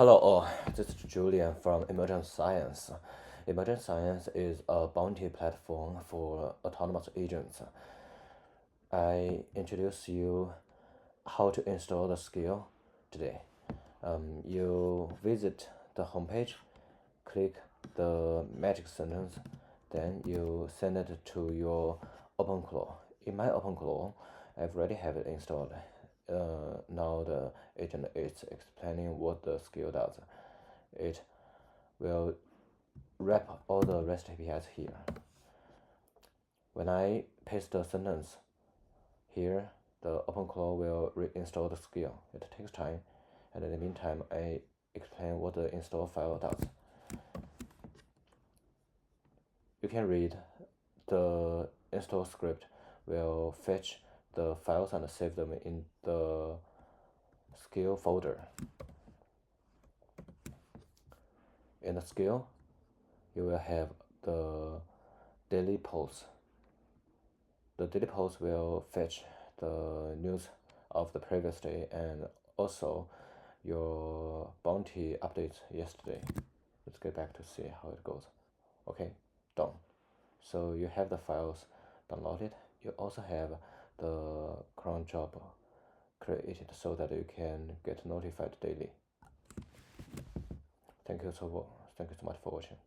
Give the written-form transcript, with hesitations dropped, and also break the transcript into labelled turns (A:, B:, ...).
A: Hello all, this is Julian from Emergence Science. Emergence Science is a bounty platform for autonomous agents. I introduce you how to install the skill today. You visit the homepage, click the magic sentence, then you send it to your OpenClaw. In my OpenClaw, I've already have it installed. Now the agent is explaining what the skill does. It will wrap all the REST APIs here. When I paste the sentence here, the OpenClaw will reinstall the skill. It takes time, and in the meantime, I explain what the install file does. You can read the install script will fetch the files and save them in the skill folder. In the skill, you will have the daily post. The daily post will fetch the news of the previous day and also your bounty updates yesterday. Let's get back to see how it goes. Okay, done. So you have the files downloaded. You also have the cron job created so that you can get notified daily. Thank you so much for watching.